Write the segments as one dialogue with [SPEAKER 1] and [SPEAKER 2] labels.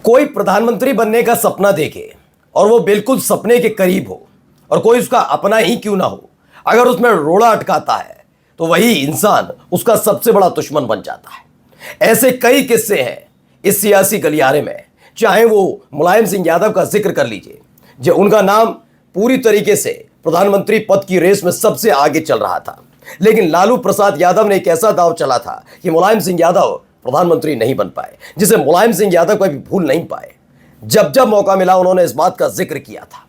[SPEAKER 1] कोई प्रधानमंत्री बनने का सपना देखे और वो बिल्कुल सपने के करीब हो और कोई उसका अपना ही क्यों ना हो, अगर उसमें रोड़ा अटकाता है तो वही इंसान उसका सबसे बड़ा दुश्मन बन जाता है। ऐसे कई किस्से हैं इस सियासी गलियारे में। चाहे वो मुलायम सिंह यादव का जिक्र कर लीजिए, जो उनका नाम पूरी तरीके से प्रधानमंत्री पद की रेस में सबसे आगे चल रहा था, लेकिन लालू प्रसाद यादव ने एक ऐसा दांव चला था कि मुलायम सिंह यादव प्रधानमंत्री नहीं बन पाए, जिसे मुलायम सिंह यादव कभी भूल नहीं पाए। जब जब मौका मिला उन्होंने इस बात का जिक्र किया था।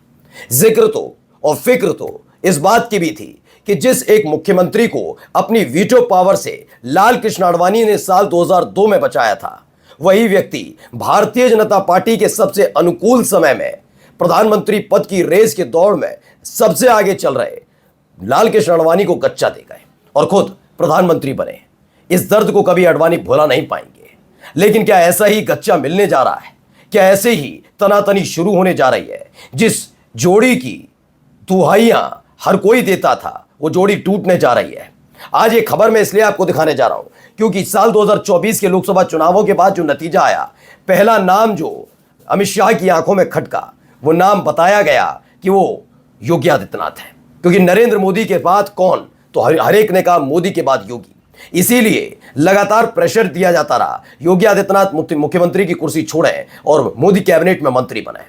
[SPEAKER 1] जिक्र तो और फिक्र तो इस बात की भी थी कि जिस एक मुख्यमंत्री को अपनी वीटो पावर से लाल कृष्ण आडवाणी ने साल 2002 में बचाया था, वही व्यक्ति भारतीय जनता पार्टी के सबसे अनुकूल समय में प्रधानमंत्री पद की रेस के दौड़ में सबसे आगे चल रहे लाल कृष्ण आडवाणी को गच्चा दे गए और खुद प्रधानमंत्री बने। इस दर्द को कभी आडवाणी भुला नहीं पाएंगे। लेकिन क्या ऐसा ही गच्चा मिलने जा रहा है? क्या ऐसे ही तनातनी शुरू होने जा रही है? जिस जोड़ी की दुहाइयां हर कोई देता था, वो जोड़ी टूटने जा रही है। आज ये खबर मैं इसलिए आपको दिखाने जा रहा हूं क्योंकि साल 2024 के लोकसभा चुनावों के बाद जो नतीजा आया, पहला नाम जो अमित शाह की आंखों में खटका, वो नाम बताया गया कि वो योगी आदित्यनाथ है। क्योंकि नरेंद्र मोदी के बाद कौन, तो हर एक ने कहा मोदी के बाद योगी। इसीलिए लगातार प्रेशर दिया जाता रहा योगी आदित्यनाथ मुख्यमंत्री की कुर्सी छोड़ें और मोदी कैबिनेट में मंत्री बने,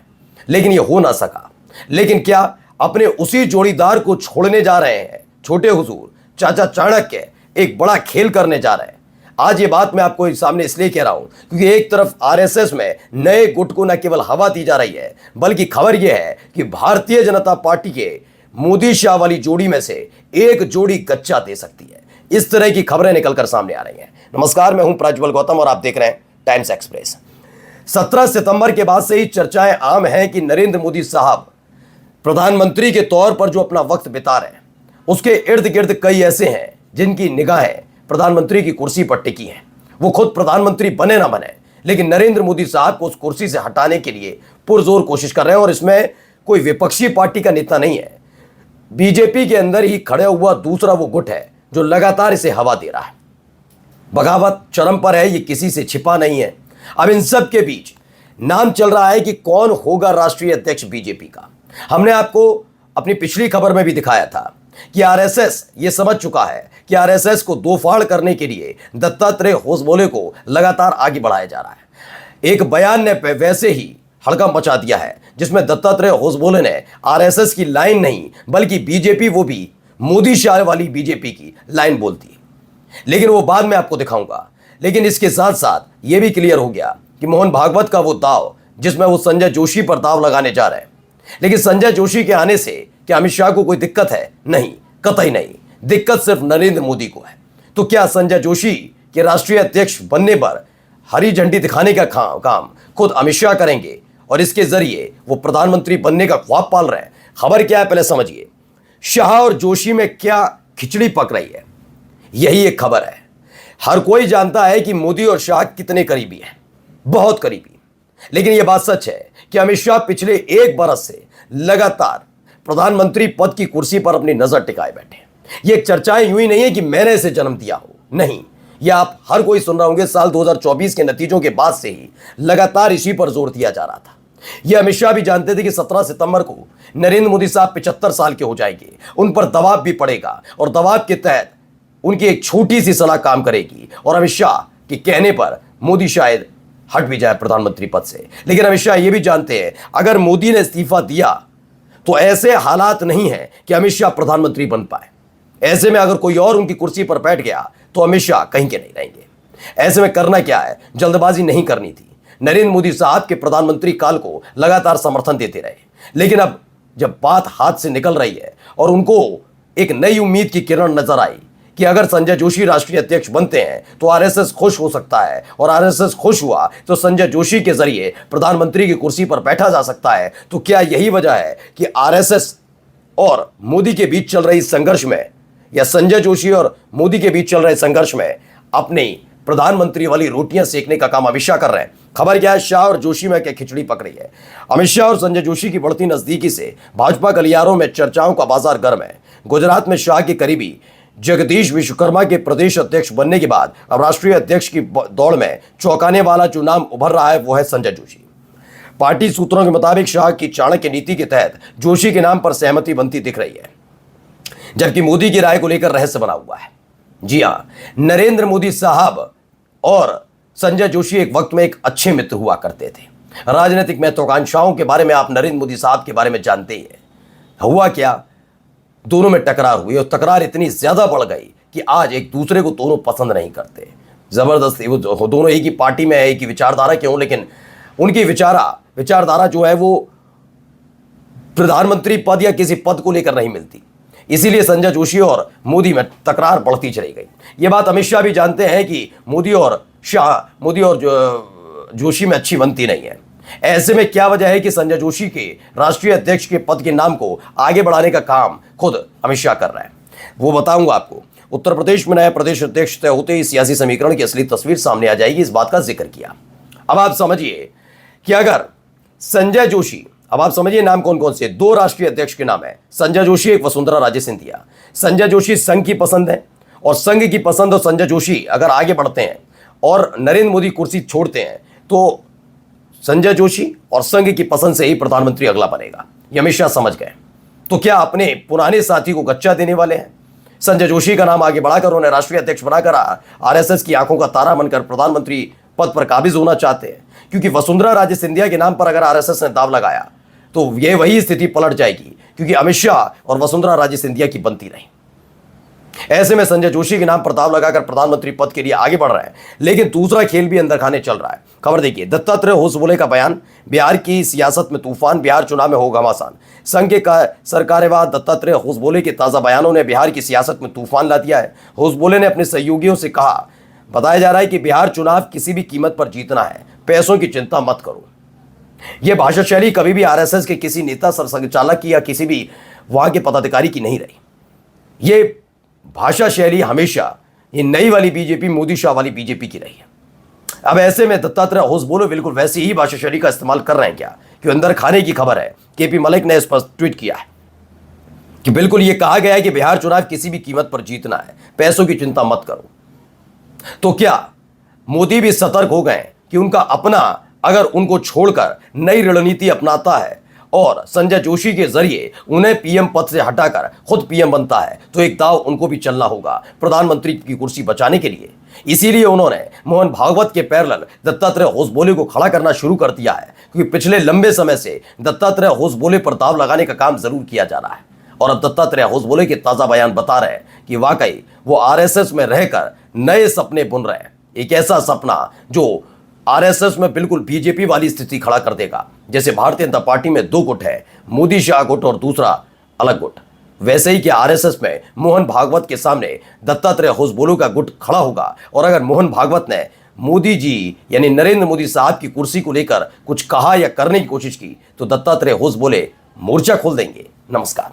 [SPEAKER 1] लेकिन यह हो ना सका। लेकिन क्या अपने उसी जोड़ीदार को छोड़ने जा रहे हैं छोटे हुजूर चाचा चाणक्य एक बड़ा खेल करने जा रहे हैं। आज ये बात मैं आपको सामने इसलिए कह रहा हूं क्योंकि एक तरफ आरएसएस में नए गुट को न केवल हवा दी जा रही है, बल्कि खबर यह है कि भारतीय जनता पार्टी के मोदी शाह वाली जोड़ी में से एक जोड़ी गच्चा दे सकती है। इस तरह की खबरें निकलकर सामने आ रही हैं। नमस्कार, मैं हूं प्रज्वल गौतम और आप देख रहे हैं टाइम्स एक्सप्रेस। 17 सितंबर के बाद से ही चर्चाएं आम हैं कि नरेंद्र मोदी साहब प्रधानमंत्री के तौर पर जो अपना वक्त बिता रहे हैं, उसके इर्द गिर्द कई ऐसे हैं जिनकी निगाहें प्रधानमंत्री की कुर्सी पर टिकी हैं। वो खुद प्रधानमंत्री बने ना बने, लेकिन नरेंद्र मोदी साहब को उस कुर्सी से हटाने के लिए पुरजोर कोशिश कर रहे हैं। और इसमें कोई विपक्षी पार्टी का नेता नहीं है, बीजेपी के अंदर ही खड़े हुआ दूसरा वो गुट है जो लगातार इसे हवा दे रहा है। बगावत चरम पर है, ये किसी से छिपा नहीं है। अब इन सब के बीच नाम चल रहा है कि कौन होगा राष्ट्रीय अध्यक्ष बीजेपी का। हमने आपको अपनी पिछली खबर में भी दिखाया था कि आरएसएस ये समझ चुका है कि आरएसएस को दो फाड़ करने के लिए दत्तात्रेय होसबोले को लगातार आगे बढ़ाया जा रहा है। एक बयान ने वैसे ही हड़कंप मचा दिया है, जिसमें दत्तात्रेय होसबोले ने आरएसएस की लाइन नहीं बल्कि बीजेपी, वो भी मोदी शाह वाली बीजेपी की लाइन बोलती है। लेकिन वो बाद में आपको दिखाऊंगा। लेकिन इसके साथ साथ ये भी क्लियर हो गया कि मोहन भागवत का वो दाव, जिसमें वो संजय जोशी पर दाव लगाने जा रहे हैं। लेकिन संजय जोशी के आने से क्या अमित शाह को कोई दिक्कत है? नहीं, कतई नहीं। दिक्कत सिर्फ नरेंद्र मोदी को है। तो क्या संजय जोशी के राष्ट्रीय अध्यक्ष बनने पर हरी झंडी दिखाने का काम खुद अमित शाह करेंगे और इसके जरिए वो प्रधानमंत्री बनने का ख्वाब पाल रहे हैं? खबर क्या है पहले समझिए। शाह और जोशी में क्या खिचड़ी पक रही है, यही एक खबर है। हर कोई जानता है कि मोदी और शाह कितने करीबी हैं, बहुत करीबी। लेकिन यह बात सच है कि अमित शाह पिछले एक बरस से लगातार प्रधानमंत्री पद की कुर्सी पर अपनी नजर टिकाए बैठे हैं। ये चर्चाएं यूं ही नहीं है कि मैंने इसे जन्म दिया हो, नहीं। यह आप हर कोई सुन रहे होंगे। साल 2024 के नतीजों के बाद से ही लगातार इसी पर जोर दिया जा रहा था। यह अमित शाह भी जानते थे कि 17 सितंबर को नरेंद्र मोदी साहब 75 साल के हो जाएंगे, उन पर दबाव भी पड़ेगा और दबाव के तहत उनकी एक छोटी सी सलाह काम करेगी और अमित शाह के कहने पर मोदी शायद हट भी जाए प्रधानमंत्री पद से। लेकिन अमित शाह यह भी जानते हैं अगर मोदी ने इस्तीफा दिया तो ऐसे हालात नहीं है कि अमित शाह प्रधानमंत्री बन पाए। ऐसे में अगर कोई और उनकी कुर्सी पर बैठ गया तो अमित शाह कहीं के नहीं रहेंगे। ऐसे में करना क्या है, जल्दबाजी नहीं करनी थी। नरेंद्र मोदी साहब के प्रधानमंत्री काल को लगातार समर्थन देते रहे, लेकिन अब जब बात हाथ से निकल रही है और उनको एक नई उम्मीद की किरण नजर आई कि अगर संजय जोशी राष्ट्रीय अध्यक्ष बनते हैं तो आरएसएस खुश हो सकता है और आरएसएस खुश हुआ तो संजय जोशी के जरिए प्रधानमंत्री की कुर्सी पर बैठा जा सकता है। तो क्या यही वजह है कि आरएसएस और मोदी के बीच चल रही संघर्ष में, या संजय जोशी और मोदी के बीच चल रहे संघर्ष में अपनी प्रधानमंत्री वाली रोटियां सेकने का काम अमित शाह कर रहे हैं? खबर क्या है, शाह और जोशी में क्या खिचड़ी पक रही है। अमित शाह और संजय जोशी की बढ़ती नजदीकी से भाजपा गलियारों में चर्चाओं का बाजार गर्म है। गुजरात में शाह के करीबी जगदीश विश्वकर्मा के प्रदेश अध्यक्ष बनने के बाद अब राष्ट्रीय अध्यक्ष की दौड़ में चौंकाने वाला जो नाम उभर रहा है वो है संजय जोशी। पार्टी सूत्रों के मुताबिक शाह की चाणक्य नीति के तहत जोशी के नाम पर सहमति बनती दिख रही है, जबकि मोदी की राय को लेकर रहस्य बना हुआ है। जी हां, नरेंद्र मोदी साहब और संजय जोशी एक वक्त में एक अच्छे मित्र हुआ करते थे। राजनीतिक महत्वाकांक्षाओं के बारे में आप नरेंद्र मोदी साहब के बारे में जानते ही हैं। हुआ क्या, दोनों में टकरार हुई और तकरार इतनी ज्यादा बढ़ गई कि आज एक दूसरे को दोनों पसंद नहीं करते। जबरदस्ती वो दोनों एक ही पार्टी में है, एक ही विचारधारा के हों, लेकिन उनकी विचारधारा जो है वो प्रधानमंत्री पद या किसी पद को लेकर नहीं मिलती। इसीलिए संजय जोशी और मोदी में तकरार बढ़ती चली गई। ये बात अमित शाह भी जानते हैं कि मोदी और जोशी में अच्छी बनती नहीं है। ऐसे में क्या वजह है कि संजय जोशी के राष्ट्रीय अध्यक्ष के पद के नाम को आगे बढ़ाने का काम खुद अमित शाह कर रहे हैं, वो बताऊंगा आपको। उत्तर प्रदेश में नया प्रदेश अध्यक्ष तय होते ही सियासी समीकरण की असली तस्वीर सामने आ जाएगी, इस बात का जिक्र किया। अब आप समझिए कि अगर संजय जोशी, अब आप समझिए नाम कौन कौन से, दो राष्ट्रीय अध्यक्ष के नाम है, संजय जोशी, एक वसुंधरा राजे सिंधिया। संजय जोशी संघ की पसंद है और संघ की पसंद और संजय जोशी अगर आगे बढ़ते हैं और नरेंद्र मोदी कुर्सी छोड़ते हैं तो संजय जोशी और संघ की पसंद से ही प्रधानमंत्री अगला बनेगा। ये अमित शाह समझ गए। तो क्या अपने पुराने साथी को गच्चा देने वाले हैं? संजय जोशी का नाम आगे बढ़ाकर उन्हें राष्ट्रीय अध्यक्ष बनाकर आरएसएस की आंखों का तारा बनकर प्रधानमंत्री पद पर काबिज होना चाहते हैं, क्योंकि वसुंधरा राजे सिंधिया के नाम पर अगर आरएसएस ने दाव लगाया तो ये वही स्थिति पलट जाएगी, क्योंकि अमित शाह और वसुंधरा राजे सिंधिया की बनती नहीं। ऐसे में संजय जोशी के नाम पर दाव लगाकर प्रधानमंत्री पद के लिए आगे बढ़ रहे हैं, लेकिन दूसरा खेल भी अंदर खाने चल रहा है। खबर देखिए, दत्तात्रेय होसबोले का बयान, बिहार की सियासत में तूफान, बिहार चुनाव में होगा घमासान। संघ के सरकार्यवाह दत्तात्रेय होसबोले के ताजा बयानों ने बिहार की सियासत में तूफान ला दिया है। होसबोले ने अपने सहयोगियों से कहा, बताया जा रहा है कि बिहार चुनाव किसी भी कीमत पर जीतना है, पैसों की चिंता मत करो। यह भाषा शैली कभी भी आरएसएस के किसी नेता, सरसंघचालक की या किसी भी वहां के पदाधिकारी की नहीं रही। ये भाषा शैली हमेशा ये नई वाली बीजेपी, मोदी शाह वाली बीजेपी की रही है। अब ऐसे में दत्तात्रेय होसबोले बिल्कुल वैसी ही भाषा शैली का इस्तेमाल कर रहे हैं क्या, कि अंदर खाने की खबर है। केपी मलिक ने इस पर ट्वीट किया है कि बिल्कुल ये कहा गया है कि बिहार चुनाव किसी भी कीमत पर जीतना है, पैसों की चिंता मत करो। तो क्या मोदी भी सतर्क हो गए कि उनका अपना अगर उनको छोड़कर नई रणनीति अपनाता है और संजय जोशी के जरिए उन्हें पीएम पद से हटाकर खुद पीएम बनता है तो एक दाव उनको भी चलना होगा प्रधानमंत्री की कुर्सी बचाने के लिए। इसीलिए उन्होंने मोहन भागवत के पैरेलल दत्तात्रेय होसबोले को खड़ा करना शुरू कर दिया है, क्योंकि पिछले लंबे समय से दत्तात्रेय होसबोले पर दाव लगाने का काम जरूर किया जा रहा है। और अब दत्तात्रेय होसबोले के ताजा बयान बता रहे हैं कि वाकई वो आरएसएस में रहकर नए सपने बुन रहे हैं, एक ऐसा सपना जो आरएसएस में बिल्कुल बीजेपी वाली स्थिति खड़ा कर देगा। जैसे भारतीय जनता पार्टी में दो गुट है, मोदी शाह गुट और दूसरा अलग गुट, वैसे ही कि आरएसएस में मोहन भागवत के सामने दत्तात्रेय होसबोले का गुट खड़ा होगा। और अगर मोहन भागवत ने मोदी जी यानी नरेंद्र मोदी साहब की कुर्सी को लेकर कुछ कहा या करने की कोशिश की तो दत्तात्रेय होसबोले मोर्चा खोल देंगे। नमस्कार।